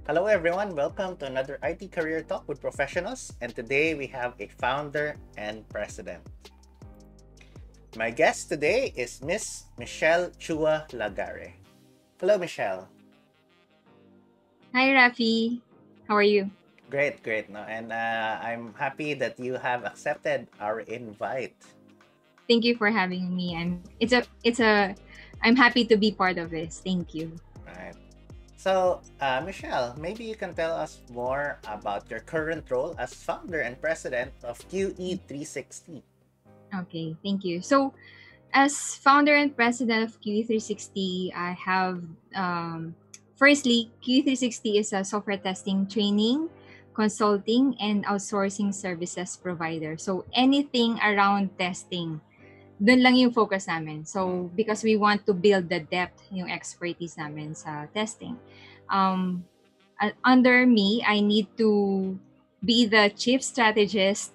Hello everyone, welcome to another IT Career Talk with Professionals, and today we have a founder and president. My guest today is Miss Michelle Chua Lagare. Hello Michelle. Hi, Rafi. How are you? Great. No? And I'm happy that you have accepted our invite. Thank you for having me. I'm happy to be part of this. Thank you. Right. So, Michelle, maybe you can tell us more about your current role as founder and president of QE360. Okay, thank you. So, as founder and president of QE360, I have firstly, QE360 is a software testing training, consulting, and outsourcing services provider. So, anything around testing, dun lang yung focus namin. So, because we want to build the depth, yung expertise namin sa testing. Under me, I need to be the chief strategist,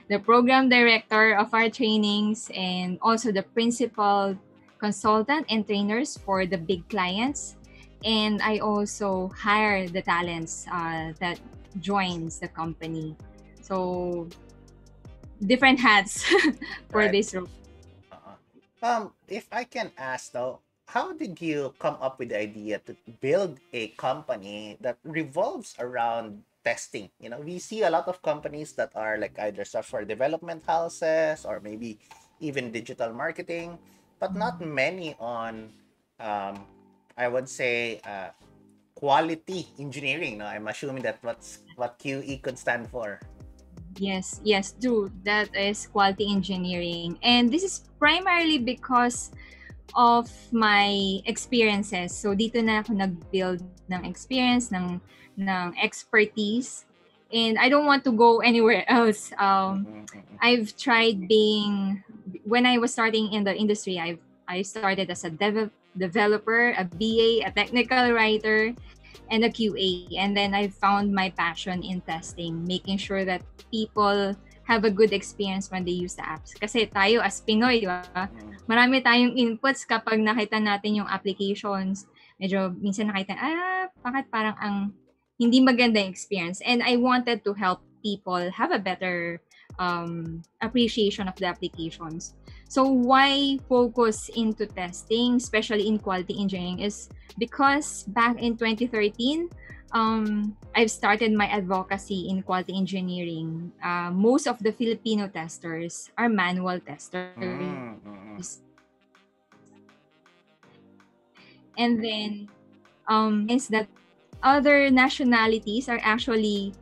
the program director of our trainings, and also the principal consultant and trainers for the big clients. And I also hire the talents that joins the company. So different hats for Right. this role. If I can ask though, how did you come up with the idea to build a company that revolves around testing? We see a lot of companies that are like either software development houses or maybe even digital marketing, but not many on, um, I would say, quality engineering. No, I'm assuming that what QE could stand for. Yes, do. That is quality engineering. And this is primarily because of my experiences. So dito na ako nag-build ng experience, ng expertise. And I don't want to go anywhere else. I've tried when I was starting in the industry, I started as a developer, a BA, a technical writer, and a QA. And then I found my passion in testing, making sure that people have a good experience when they use the apps. Kasi tayo as Pinoy, di ba? Marami tayong inputs kapag nakita natin yung applications. Medyo minsan nakita, bakit parang hindi maganda yung experience. And I wanted to help people have a better appreciation of the applications. So why focus into testing, especially in quality engineering, is because back in 2013, I've started my advocacy in quality engineering. Most of the Filipino testers are manual testers. And then, is that other nationalities are actually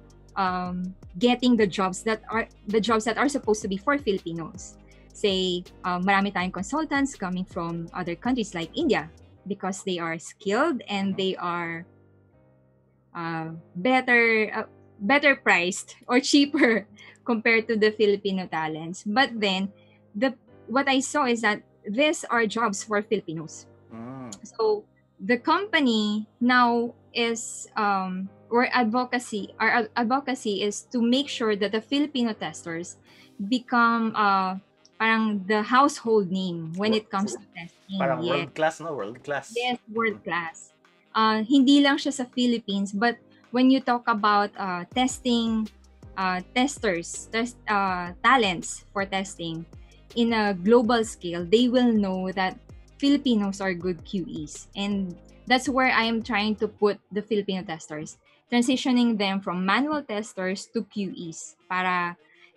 getting the jobs that are supposed to be for Filipinos. Say, marami tayong consultants coming from other countries like India because they are skilled and they are better priced or cheaper compared to the Filipino talents. But then, what I saw is that these are jobs for Filipinos. So the company now is our advocacy is to make sure that the Filipino testers become parang the household name when it comes to testing. Parang world class, no? World class. Yes, world class. Hindi lang siya sa Philippines, but when you talk about testing, talents for testing in a global scale, they will know that Filipinos are good QEs. And that's where I am trying to put the Filipino testers, transitioning them from manual testers to QEs para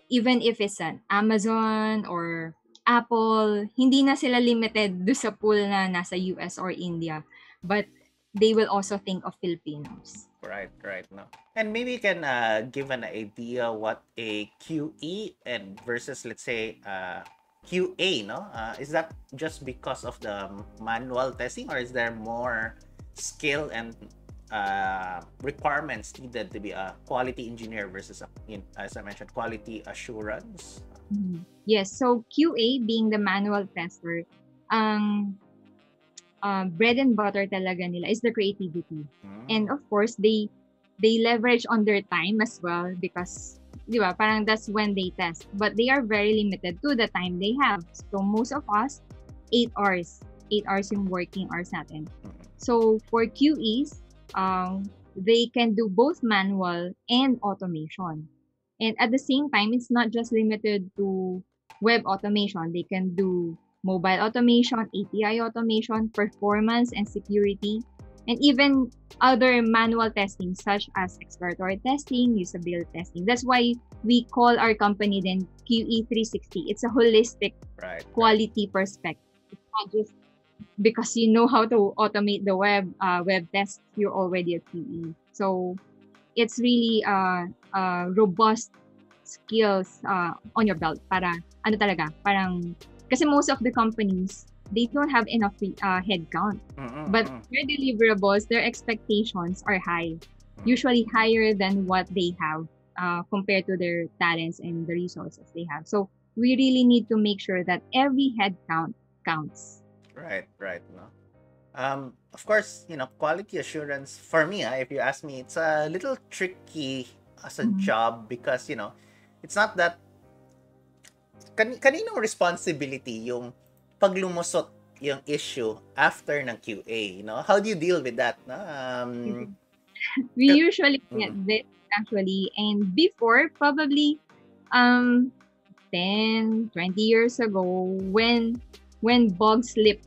even if it's an Amazon or Apple, hindi na sila limited do sa pool na nasa US or India, but they will also think of Filipinos. Right. No. And maybe you can give an idea what a QE and versus, let's say, QA, no? Is that just because of the manual testing, or is there more skill and requirements needed to be a quality engineer versus, as I mentioned, quality assurance? Yes, so QA being the manual tester, ang bread and butter talaga nila is the creativity. And of course, they leverage on their time as well because, di ba, parang that's when they test. But they are very limited to the time they have. So most of us, 8 hours. 8 hours yung working hours natin. So for QEs, they can do both manual and automation. And at the same time, it's not just limited to web automation. They can do mobile automation, API automation, performance and security, and even other manual testing such as exploratory testing, usability testing. That's why we call our company then QE360. It's a holistic Right, right. quality perspective. It's not just because you know how to automate the web tests, you're already a QE. So it's really robust skills on your belt para ano talaga, parang kasi most of the companies they don't have enough headcount. Mm-mm, But mm-mm, their deliverables, their expectations are high, mm. usually higher than what they have compared to their talents and the resources they have. So we really need to make sure that every headcount counts. Right, right. No. Of course, quality assurance for me, if you ask me, it's a little tricky as a Mhm. job because, it's not that kaninong responsibility yung paglumusot yung issue after ng QA. How do you deal with that? No? We Ka- usually get mm, this actually, and before probably um 10, 20 years ago when bug slip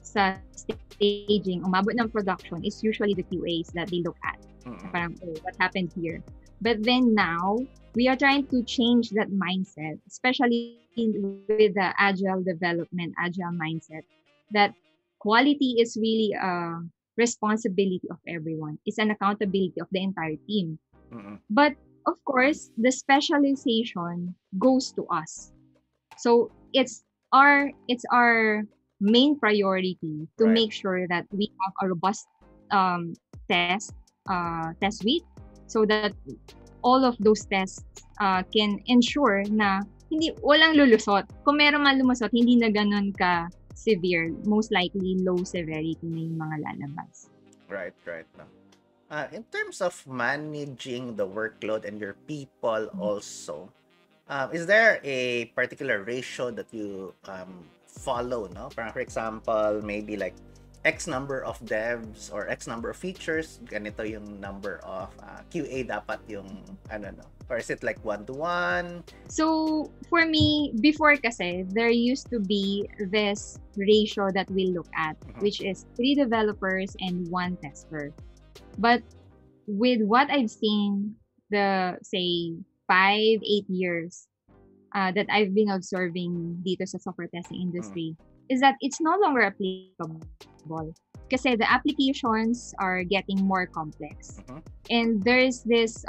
sa staging, umabot ng production is usually the QAs that they look at. Na mm, parang, oh, what happened here? But then now, we are trying to change that mindset, especially with the agile development, agile mindset, that quality is really a responsibility of everyone. It's an accountability of the entire team. mm, But of course, the specialization goes to us. So it's our main priority to right, make sure that we have a robust um, test suite so that all of those tests can ensure na hindi walang lulusot. Kung meron man lumusot, hindi na ganun ka severe. Most likely low severity na yung mga lalabas. right, right. No. In terms of managing the workload and your people also, is there a particular ratio that you follow? No, for example, maybe like X number of devs or X number of features, ganito yung number of QA dapat yung ano no? Or is it like 1-to-1? So, for me, before kasi, there used to be this ratio that we look at, Mhm. which is 3 developers and 1 tester. But with what I've seen, the, say, 5, 8 years that I've been observing dito sa software testing Mm. industry, is that it's no longer applicable. Kasi the applications are getting more complex. Mhm. And there's this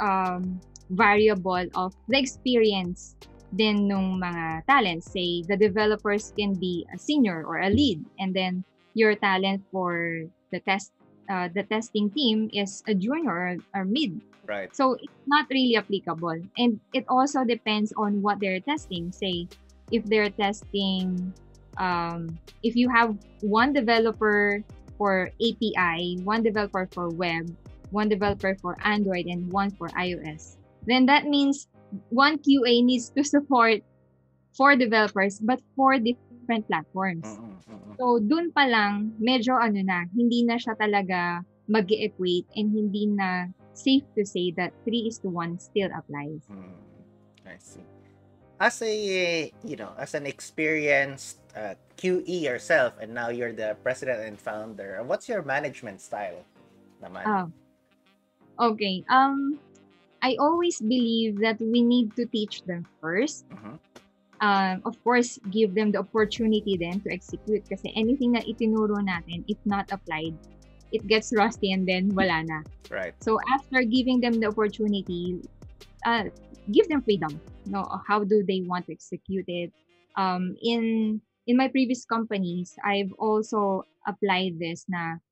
variable of the experience din nung mga talents. Say, the developers can be a senior or a lead, and then your talent for the testing team is a junior or mid. Right. So it's not really applicable. And it also depends on what they're testing. Say, if they're testing, if you have one developer for API, one developer for web, one developer for Android, and one for iOS, then that means one QA needs to support 4 developers but 4 different platforms. Mm, mm. So, dun pa lang, medyo hindi na siya talaga mag-equate and hindi na safe to say that 3:1 still applies. I see. As as an experienced QE yourself, and now you're the president and founder, what's your management style naman? Oh, okay. I always believe that we need to teach them first. Mhm. Of course, give them the opportunity then to execute kasi anything na itinuro natin, if not applied, it gets rusty and then wala na. Right. So after giving them the opportunity, give them freedom. No, how do they want to execute it? In my previous companies, I've also applied this na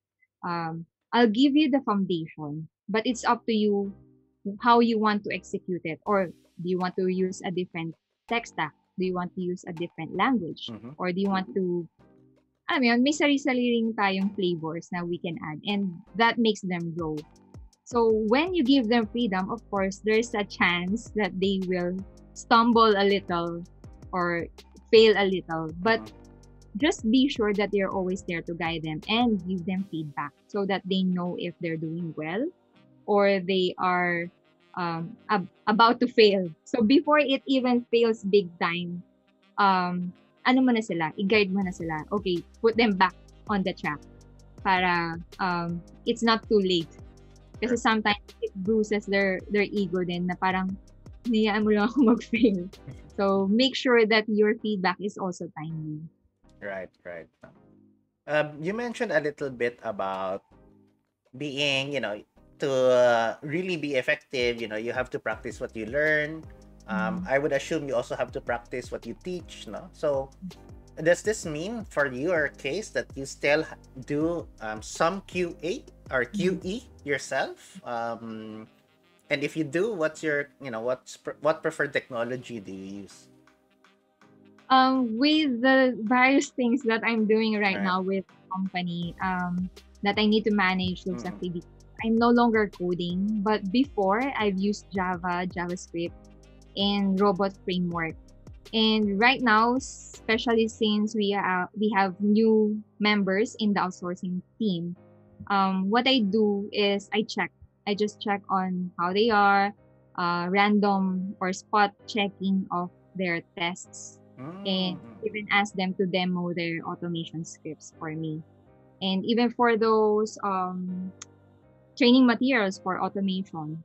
I'll give you the foundation, but it's up to you how you want to execute it. Or do you want to use a different tech stack? Do you want to use a different language? Mhm. Or do you want to, I mean, may sarili-sarili rin tayong flavors na we can add, and that makes them grow. So when you give them freedom, of course, there's a chance that they will stumble a little or fail a little. But just be sure that you're always there to guide them and give them feedback so that they know if they're doing well or they are about to fail. So before it even fails big time, ano mo na sila, i-guide mo na sila. Okay, put them back on the track para it's not too late. Kasi Sure. sometimes it bruises their ego din na parang hayaan mo lang ako mag-fail. So make sure that your feedback is also timely. Right, right. You mentioned a little bit about being, to really be effective, you have to practice what you learn. I would assume you also have to practice what you teach, no? So, does this mean for your case that you still do some QA or QE yourself? And if you do, what's your, what preferred technology do you use? With the various things that I'm doing right Right. now with company, that I need to manage those Mm. activities, I'm no longer coding. But before, I've used Java, JavaScript, and robot framework. And right now, especially since we have new members in the outsourcing team, what I do is I just check on how they are, random or spot checking of their tests, and Mm. even ask them to demo their automation scripts for me. And even for those training materials for automation,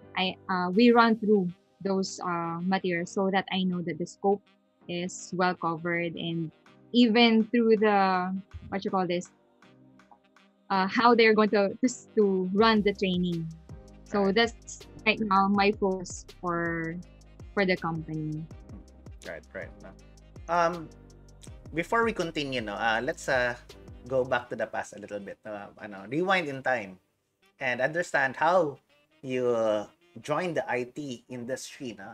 we run through those materials so that I know that the scope is well covered, and even through the what you call this, how they're going to run the training. So Right. that's right now my focus for the company. Right, right. No. Um, Before we continue, no, let's go back to the past a little bit. Rewind in time and understand how you joined the IT industry, no?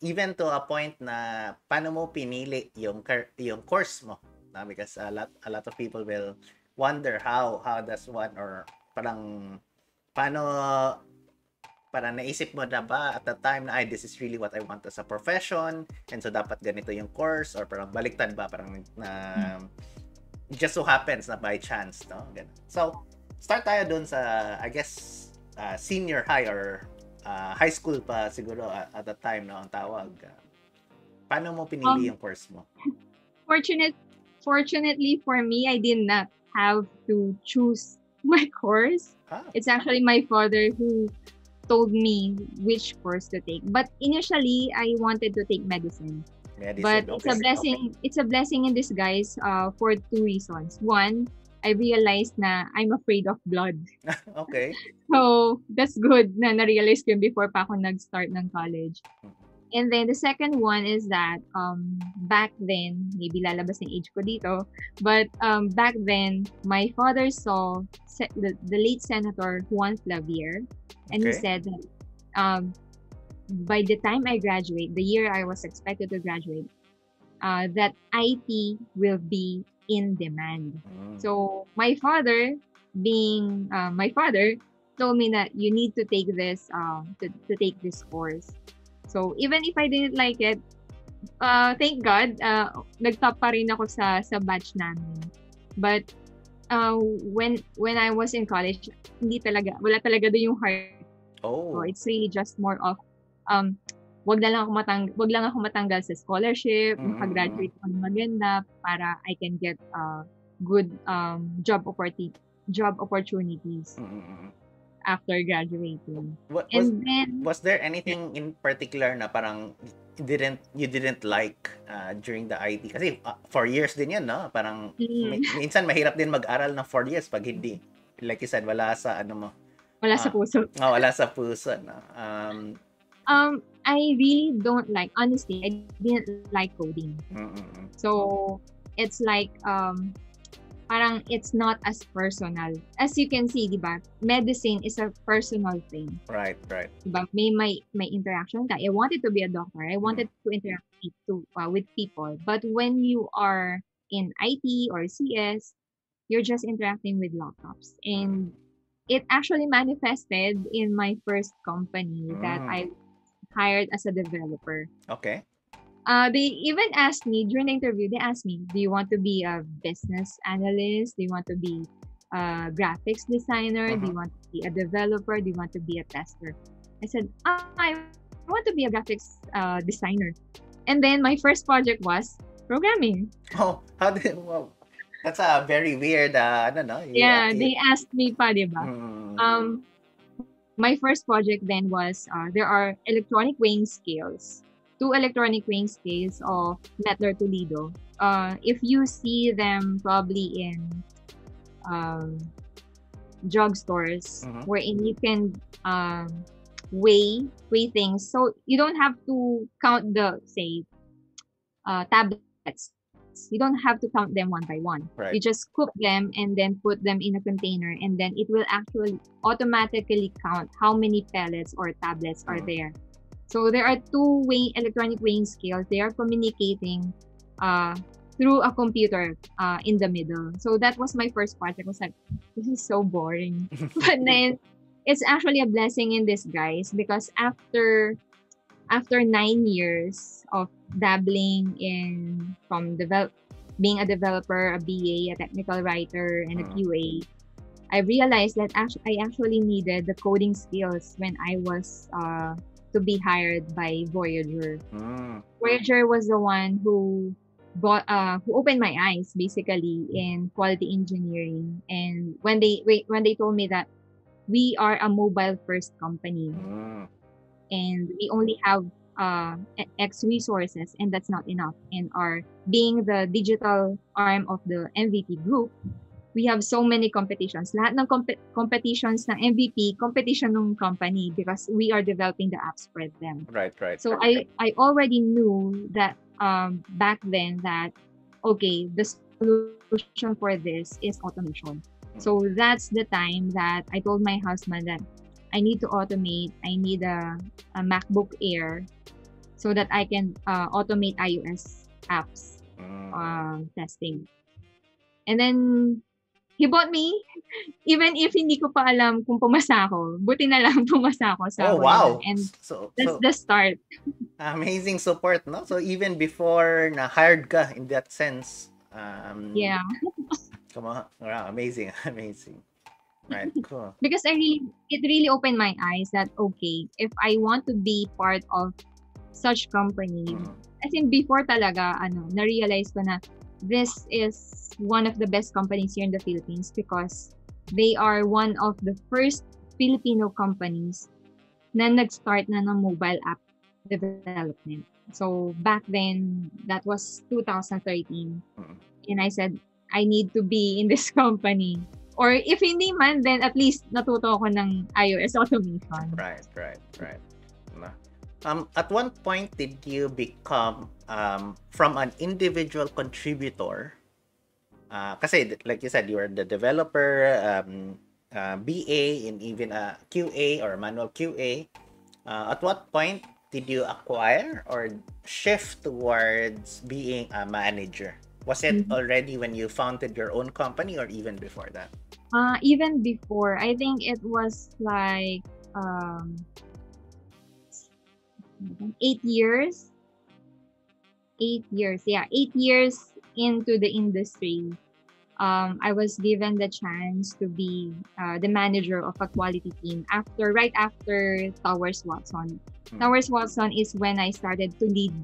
Even to a point na paano mo pinili yung course mo, no? Because a lot of people will wonder how does one, or parang paano, parang naisip mo na ba at the time na, this is really what I want as a profession, and so dapat ganito yung course, or parang baliktad ba, parang it just so happens na by chance, no? Ganun. So, start tayo dun sa, I guess, senior high or high school pa siguro at the time, no, ang tawag. Paano mo pinili Um, yung course mo? fortunate, Fortunately for me, I did not have to choose my course. Ah, It's actually my father who told me which course to take. But initially, I wanted to take medicine. But medicine. it's Okay. a blessing. It's a blessing in disguise. For two reasons. One, I realized na I'm afraid of blood. Okay. So that's good na na-realize ko yun before pa ako nag-start ng college. And then the second one is that back then, maybe lalabas ng age ko dito, but back then, my father saw the late Senator Juan Flavier, and he Okay. said that by the time I graduate, the year I was expected to graduate, that IT will be in demand. So my father, being my father, told me that you need to take this to take this course. So even if I didn't like it, thank God, nagtop pa rin ako sa batch namin. But when I was in college, wala talaga doon yung heart. So Oh. it's really just more of wag lang ako matanggal sa scholarship, makagraduate ako ng maganda para I can get good job opportunities after graduating. And then Was there anything in particular na parang you didn't like during the IT? Kasi 4 years din yan, no? Parang minsan mahirap din mag-aral ng 4 years pag hindi, like you said, wala sa wala sa puso. Wala sa puso, no? I really don't like, honestly, I didn't like coding. So it's like parang it's not as personal. As you can see, di ba? Medicine is a personal thing. Right. Diba? May interaction ka. I wanted to be a doctor. I wanted to interact with people. But when you are in IT or CS, you're just interacting with laptops. And it actually manifested in my first company that I hired as a developer. Okay. They even asked me during the interview, they asked me, do you want to be a business analyst? Do you want to be graphics designer? Do Mm-hmm. you want to be a developer? Do you want to be a tester? I said, I want to be a graphics designer. And then my first project was programming. Oh, how did, well, that's a very weird, I don't know, Yeah, they asked me pa, di ba? mm, Um, my first project then was there are electronic weighing scales, two electronic weighing scales of Mettler Toledo. If you see them probably in um, drugstores, mm-hmm. wherein you can weigh things, so you don't have to count the say tablets. You don't have to count them one by one. Right. You just cook them and then put them in a container, and then it will actually automatically count how many pellets or tablets are Mm. there. So there are two electronic weighing scales. They are communicating uh, through a computer in the middle. So that was my first project. I was like, this is so boring. But then it's actually a blessing in disguise because after 9 years of dabbling in being a developer, a BA, a technical writer, and a Mm. QA, I realized that I actually needed the coding skills when I was to be hired by Voyager. Mm. Voyager was the one who opened my eyes basically in quality engineering, and when they told me that we are a mobile first company Mm. and we only have X resources and that's not enough. And our being the digital arm of the MVP group, we have so many competitions. Lahat ng competitions ng MVP, competition ng company because we are developing the apps for them. Right, right. So I already knew that back then that okay, the solution for this is automation. So that's the time that I told my husband that I need to automate. I need a MacBook Air so that I can automate iOS apps testing. And then he bought me even if hindi ko pa alam kung pumasa ako. Buti na lang pumasa ako sa Oh, Voyager. wow. And So, that's so the start. amazing support, no? So even before na hired ka in that sense, Yeah. come on, wow, amazing, amazing. Right, cool. Because it really opened my eyes that okay, if I want to be part of such company, Mm. as in before talaga, na-realize ko na this is one of the best companies here in the Philippines because they are one of the first Filipino companies na nag-start na ng mobile app development. So back then, that was 2013. Mm. And I said, I need to be in this company. Or if hindi man, then at least natuto ako ng iOS automation. Right, right, right. No. At one point, did you become from an individual contributor? Kasi like you said, you were the developer, BA, and even a QA or manual QA. At what point did you acquire or shift towards being a manager? Was it already when you founded your own company or even before that? Even before, I think it was like 8 years. 8 years, yeah, 8 years into the industry. I was given the chance to be the manager of a quality team right after Towers Watson. Towers Watson is when I started to lead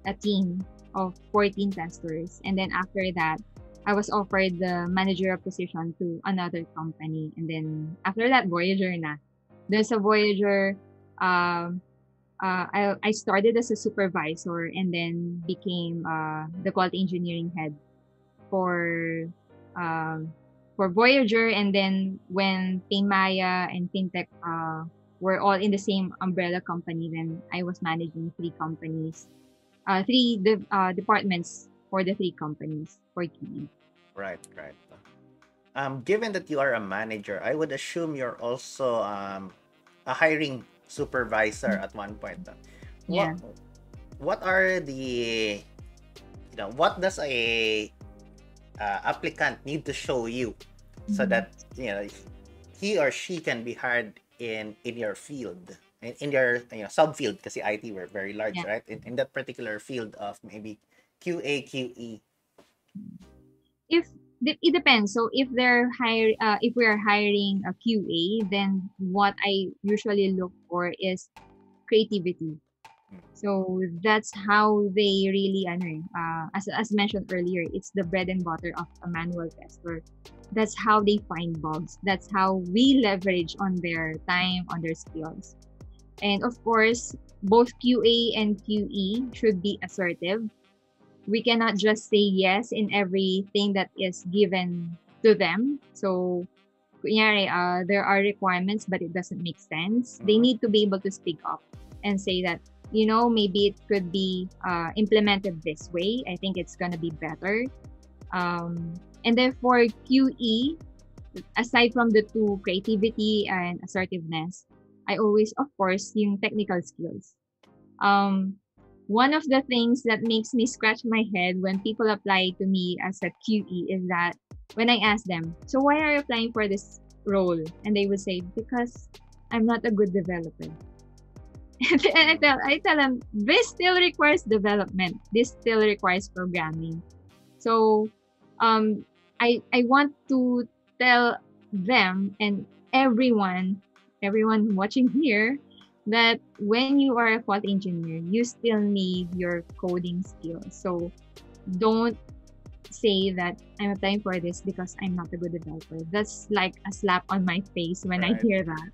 a team of 14 testers. And then after that, I was offered the managerial position to another company. And then after that, Voyager na. Then sa Voyager, I started as a supervisor and then became the quality engineering head for Voyager. And then when Paymaya and Fintech were all in the same umbrella company, then I was managing three departments for the three companies for QE. Right, right. Given that you are a manager, I would assume you're also a hiring supervisor at one point. Yeah. What are the, what does a applicant need to show you so that he or she can be hired in your field, in your subfield, kasi IT we're very large, right? In that particular field of maybe QA, QE. If It depends. So if we are hiring a QA, then what I usually look for is creativity. So that's how they really, as mentioned earlier, it's the bread and butter of a manual tester. That's how they find bugs. That's how we leverage on their time, on their skills. And of course, both QA and QE should be assertive. We cannot just say yes in everything that is given to them. So, kunyari, there are requirements but it doesn't make sense. They need to be able to speak up and say that, maybe it could be implemented this way. I think it's going to be better. And then for QE, aside from the two, creativity and assertiveness, I always, of course, yung technical skills. One of the things that makes me scratch my head when people apply to me as a QE is that when I ask them, so why are you applying for this role? And they would say, because I'm not a good developer. And I tell them, this still requires development. This still requires programming. So I want to tell them and everyone watching here that when you are a quality engineer, you still need your coding skills. So don't say that I'm applying for this because I'm not a good developer. That's like a slap on my face when I hear that.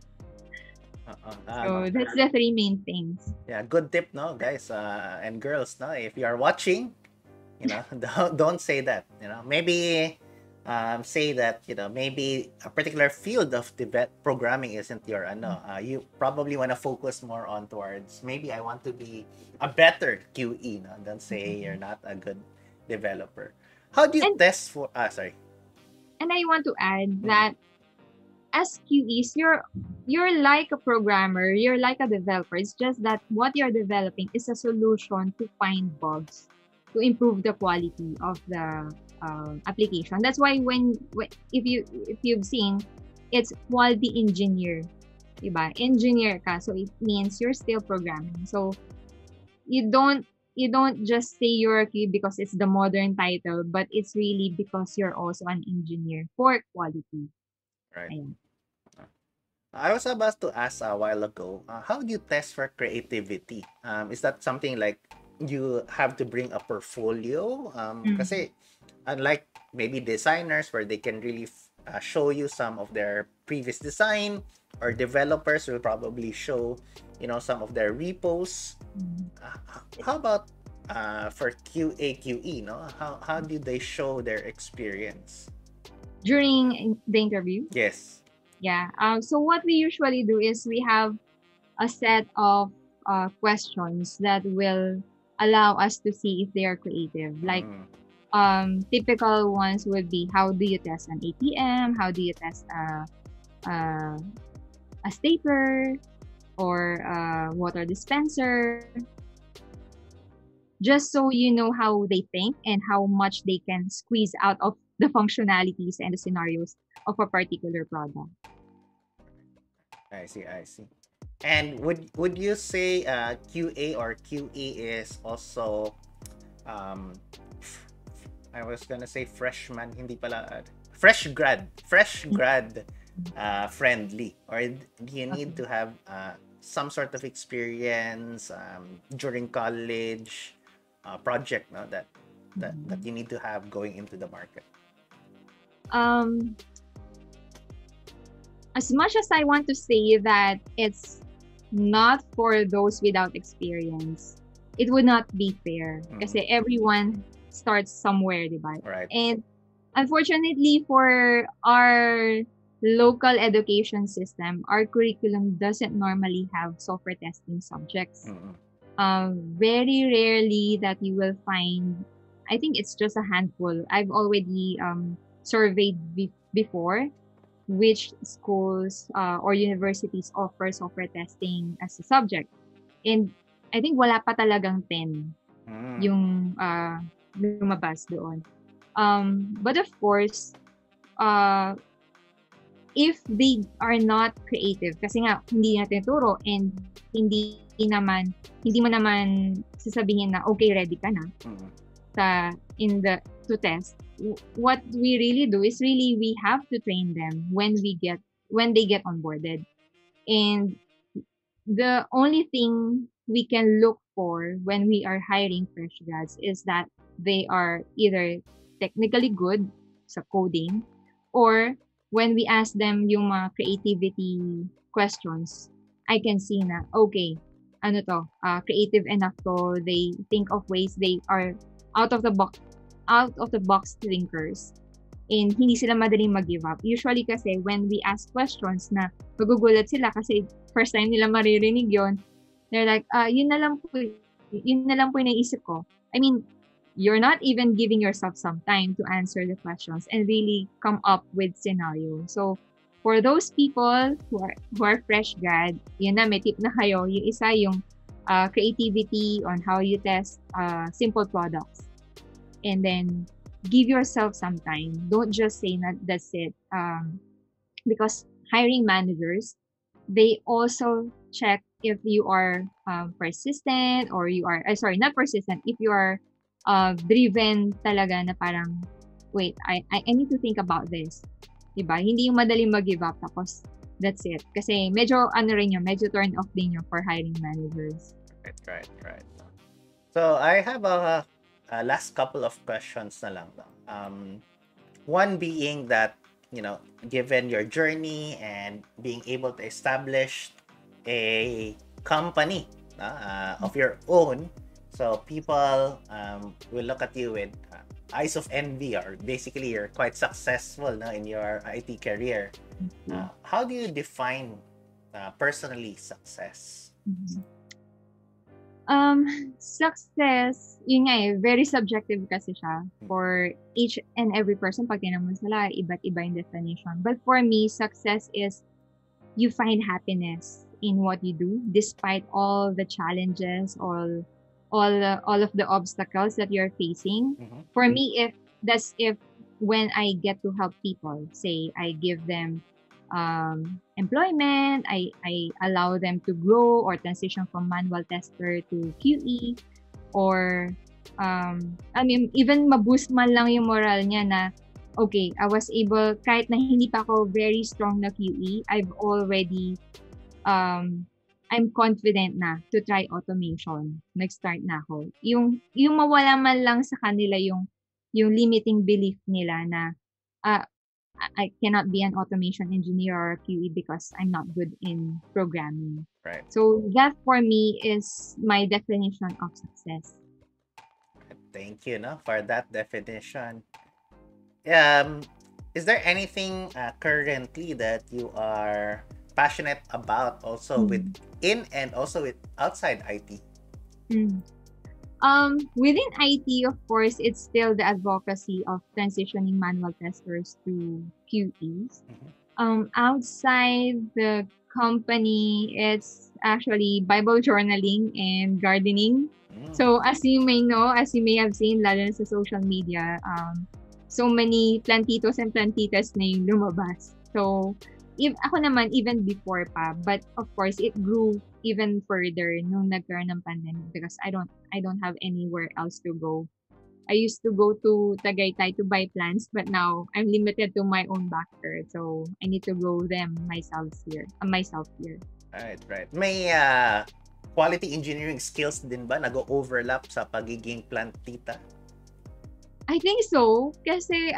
So that's the three main things. Yeah, good tip, no, guys and girls, no, if you are watching, don't say that. Maybe say that maybe a particular field of programming isn't your you probably want to focus more on towards maybe I want to be a better QE, no? Don't say you're not a good developer. How do you test for sorry. And I want to add that as QEs, you're like a programmer, you're like a developer. It's just that what you're developing is a solution to find bugs, to improve the quality of the application. That's why if you've seen, it's quality engineer, diba? Engineer ka, so it means you're still programming. So you don't just say you're a QE because it's the modern title, but it's really because you're also an engineer for quality. Right. I was about to ask a while ago, how do you test for creativity? Is that something like you have to bring a portfolio? Kasi unlike maybe designers where they can really show you some of their previous design, or developers will probably show some of their repos. How about for QA QE, no? How do they show their experience during the interview? Yes. Yeah. So what we usually do is we have a set of questions that will allow us to see if they are creative. Like typical ones would be, how do you test an ATM? How do you test a stapler or a water dispenser? Just so you know how they think and how much they can squeeze out of the functionalities and the scenarios of a particular product. I see. And would you say QA or QE is also I was gonna say freshman, hindi pala fresh grad friendly, or do you need to have some sort of experience during college project, no, that you need to have going into the market? As much as I want to say that it's not for those without experience, it would not be fair kasi everyone starts somewhere, diba? Right. And unfortunately for our local education system, our curriculum doesn't normally have software testing subjects. Very rarely that you will find, I think it's just a handful. I've already surveyed before which schools or universities offer software testing as a subject. And I think wala pa talagang 10 yung lumabas doon. But of course, if they are not creative, kasi nga hindi natin turo and hindi mo naman sasabihin na okay, ready ka na to test, what we really do is really we have to train them when they get onboarded. And the only thing we can look for when we are hiring fresh grads is that they are either technically good sa coding, or when we ask them yung mga creativity questions, I can see na, okay, ano to, creative enough to, they think of ways, they are out of the box, out of the box thinkers, and hindi sila madaling mag-give up. Usually kasi when we ask questions na magugulat sila kasi first time nila maririnig yon, they're like, yun na lang po yung naisip ko. I mean, you're not even giving yourself some time to answer the questions and really come up with scenario. So, for those people who are fresh grad, yun na, may tip na kayo. Yung isa, yung creativity on how you test simple products. And then, give yourself some time. Don't just say that that's it. Because hiring managers, they also check if you are persistent, or you are, sorry, not persistent, if you are driven talaga na parang, wait, I need to think about this. Diba? Hindi yung madaling mag-give up tapos that's it. Kasi medyo ano rin yun, medyo turn off din yun for hiring managers. Right. So I have a last couple of questions na lang. One being that, given your journey and being able to establish a company of your own, so people will look at you with eyes of envy, or basically you're quite successful in your IT career. How do you define personally success? Success, yun nga very subjective kasi siya for each and every person. Pag tinanong mo sila, iba't iba yung definition. But for me, success is you find happiness in what you do despite all the challenges, all of the obstacles that you're facing. For me, if when I get to help people, say I give them employment, I allow them to grow or transition from manual tester to QE, or I mean, even ma-boost man lang yung moral niya na, okay, I was able, kahit na hindi pa ako very strong na QE, I've already I'm confident na to try automation. Nag-start na ako. Yung mawala man lang sa kanila yung limiting belief nila na I cannot be an automation engineer or a QE because I'm not good in programming. Right. So that for me is my definition of success. Thank you for that definition. Is there anything currently that you are passionate about also within and also with outside IT? Within IT, of course, it's still the advocacy of transitioning manual testers to QEs. Outside the company, it's actually Bible journaling and gardening. So as you may know, as you may have seen, lalo na sa social media, so many plantitos and plantitas na yung lumabas. So ako naman, even before pa, but of course, it grew even further nung nagkaroon ng pandemic because I don't have anywhere else to go. I used to go to Tagaytay to buy plants, but now I'm limited to my own backyard, so I need to grow them myself here. Right. May quality engineering skills din ba nag-overlap sa pagiging plantita? I think so, kasi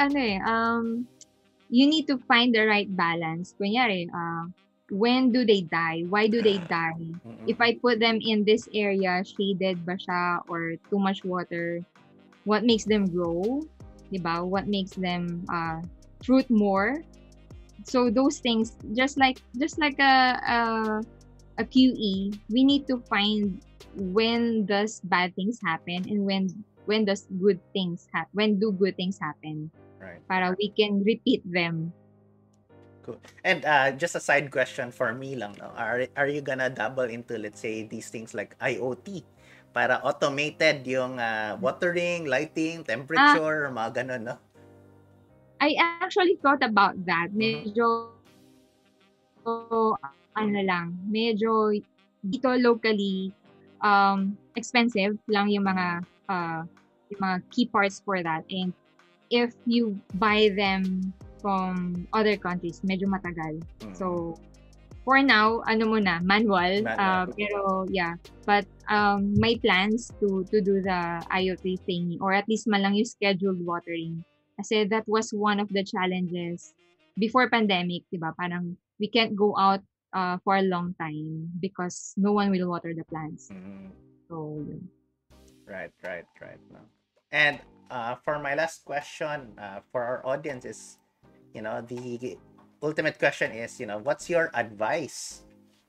you need to find the right balance. Kunyari, when do they die? Why do they die? If I put them in this area, shaded ba siya or too much water, what makes them grow? Diba? What makes them fruit more? So those things, just like a QE, we need to find when does bad things happen and when does good things when do good things happen. Right. Para we can repeat them. Cool. And just a side question for me lang, no? Are you gonna dabble into, let's say, these things like IoT? Para automated yung watering, lighting, temperature, mga ganun, no? I actually thought about that. Medyo, medyo dito locally, expensive lang yung mga key parts for that. And if you buy them from other countries, medyo matagal. Mm. So, for now, ano muna, manual. Manual. Pero yeah, but may plans to do the IoT thingy, or at least man lang yung scheduled watering. Kasi that was one of the challenges before pandemic, di ba? Parang we can't go out for a long time because no one will water the plants. So, yun. Right. No. And for my last question, for our audience is, the ultimate question is, what's your advice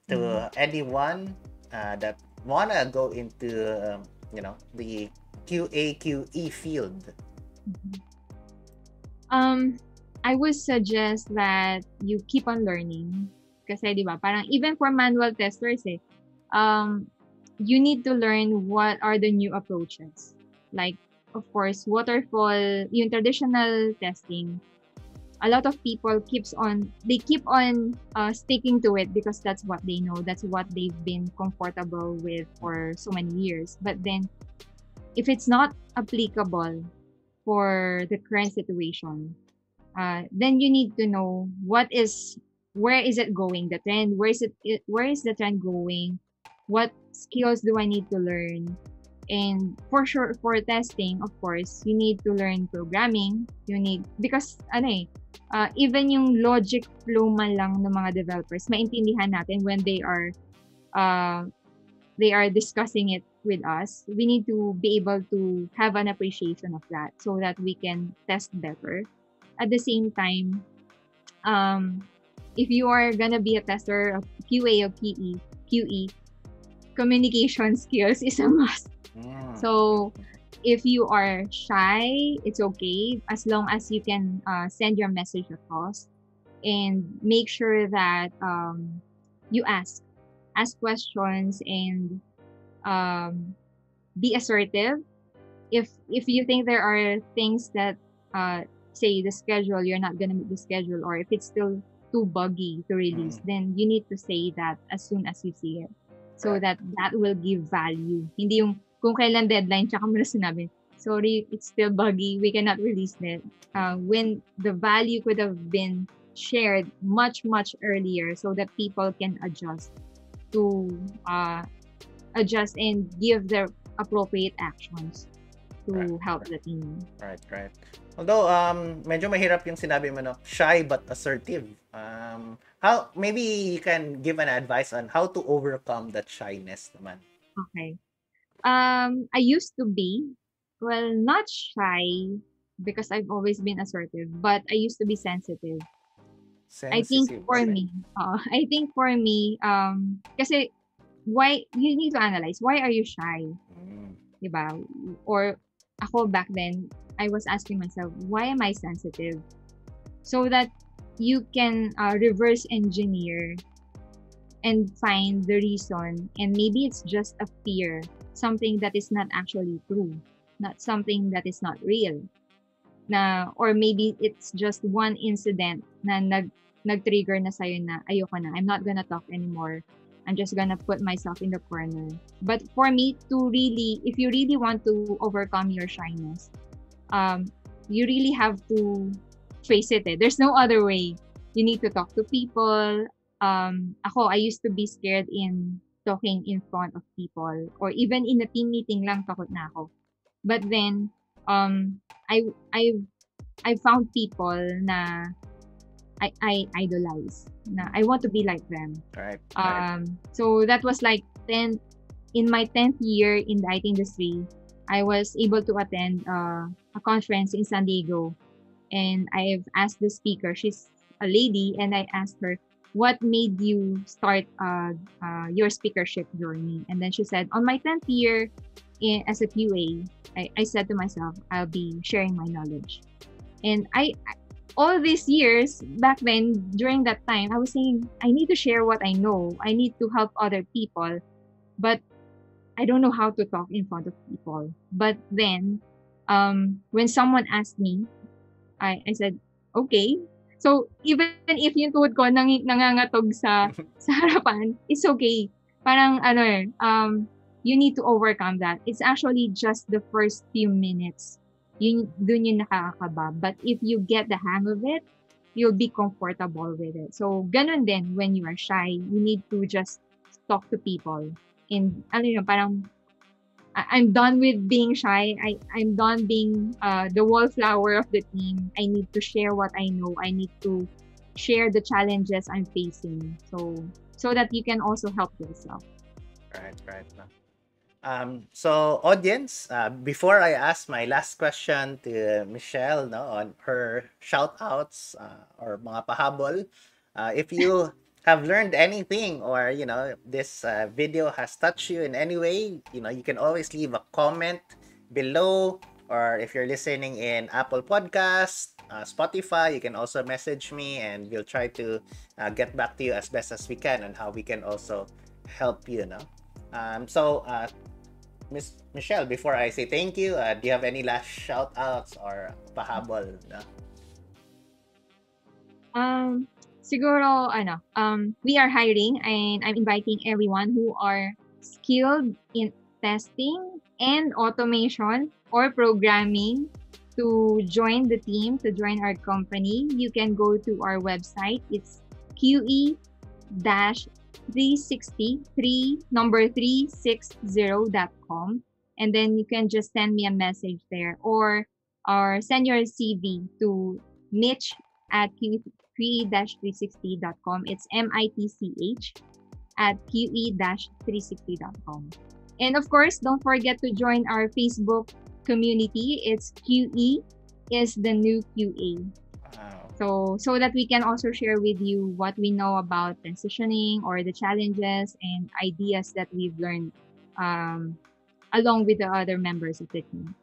to anyone that wanna go into, the QA QE field? I would suggest that you keep on learning. Kasi, di ba, parang even for manual testers, you need to learn what are the new approaches. Like, of course, waterfall, yung traditional testing, a lot of people keep on sticking to it because that's what they know, that's what they've been comfortable with for so many years. But then, if it's not applicable for the current situation, then you need to know where is it going, the trend, where is the trend going, what skills do I need to learn. And for sure, for testing, of course, you need to learn programming. Because even yung logic flow man lang ng mga developers, maintindihan natin when they are discussing it with us. We need to be able to have an appreciation of that so that we can test better. At the same time, if you are gonna be a tester of QA or QE, communication skills is a must. So, if you are shy, it's okay as long as you can send your message across, and make sure that you ask questions, and be assertive. If you think there are things that say the schedule, you're not gonna meet the schedule, or if it's still too buggy to release, then you need to say that as soon as you see it, so that will give value. Hindi yung kung kailan deadline tsaka mo na sinabi, sorry, it's still buggy, we cannot release it. When the value could have been shared much earlier, so that people can adjust and give their appropriate actions to help the team. Right. Although medyo mahirap yung sinabi mo, no, shy but assertive. How maybe you can give an advice on how to overcome that shyness naman. Okay. I used to be, well, not shy because I've always been assertive, but I used to be sensitive. I think for me, kasi why you need to analyze, why are you shy? Diba? Or ako back then, I was asking myself, why am I sensitive? So that you can reverse engineer and find the reason, and maybe it's just a fear, something that is not actually true, not something that is not real. Or maybe it's just one incident na nag-trigger na sa'yo na ayoko na, I'm not gonna talk anymore. I'm just gonna put myself in the corner. But for me, if you really want to overcome your shyness, you really have to face it. There's no other way. You need to talk to people. I used to be scared in talking in front of people, or even in a team meeting lang takot na ako. But then, I found people na I idolize, na I want to be like them. Right. So that was like in my 10th year in the IT industry, I was able to attend a conference in San Diego, and I've asked the speaker, she's a lady, and I asked her, what made you start your speakership journey? And then she said, on my 10th year as a QA, I said to myself, I'll be sharing my knowledge. And all these years back then, during that time, I was saying, I need to share what I know. I need to help other people, but I don't know how to talk in front of people. But then, when someone asked me, I said, okay. So, even if yung tuhod ko nangangatog sa harapan, it's okay. Parang, you need to overcome that. It's actually just the first few minutes dun yung nakakakaba. But if you get the hang of it, you'll be comfortable with it. So, ganun din when you are shy. You need to just talk to people. And, ano yun, parang, I'm done with being shy. I'm done being the wallflower of the team. I need to share what I know. I need to share the challenges I'm facing. So that you can also help yourself. Right, right. No? So audience, before I ask my last question to Michelle, no, on her shout outs or mga pahabol, if you have learned anything or this video has touched you in any way, you can always leave a comment below, or if you're listening in Apple Podcast, Spotify, you can also message me and we'll try to get back to you as best as we can on how we can also help you, no. So Miss Michelle, before I say thank you, do you have any last shout outs or pahabol? No? Um, siguro, we are hiring and I'm inviting everyone who are skilled in testing and automation or programming to join the team, to join our company. You can go to our website. It's QE-360, and then you can just send me a message there or send your CV to Mitch at QE-360.com. It's MITCH at QE-360.com. And of course, don't forget to join our Facebook community. It's QE is the new QA. Wow. So that we can also share with you what we know about transitioning or the challenges and ideas that we've learned along with the other members of the team.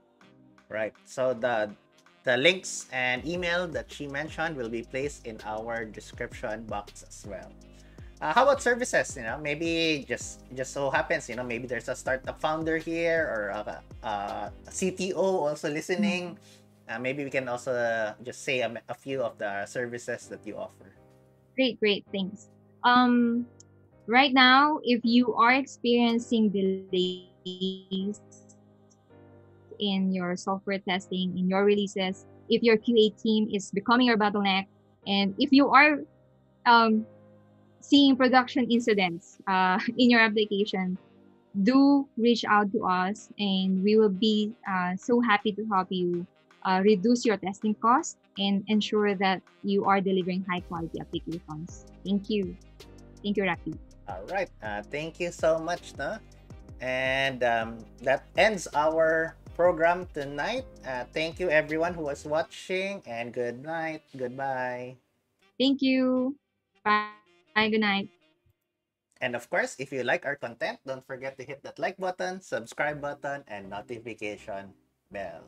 Right. So the links and email that she mentioned will be placed in our description box as well. How about services? Maybe just so happens, maybe there's a startup founder here or a CTO also listening. Maybe we can also just say a few of the services that you offer. Great, thanks. Right now, if you are experiencing delays in your software testing, in your releases, if your QA team is becoming your bottleneck, and if you are seeing production incidents in your application, do reach out to us and we will be so happy to help you reduce your testing costs and ensure that you are delivering high quality applications. Thank you. Thank you, Rafi. All right. Thank you so much, no? And that ends our program tonight. Thank you everyone who was watching, and good night. Goodbye. Thank you. Bye. Good night. And of course, if you like our content, don't forget to hit that like button, subscribe button, and notification bell.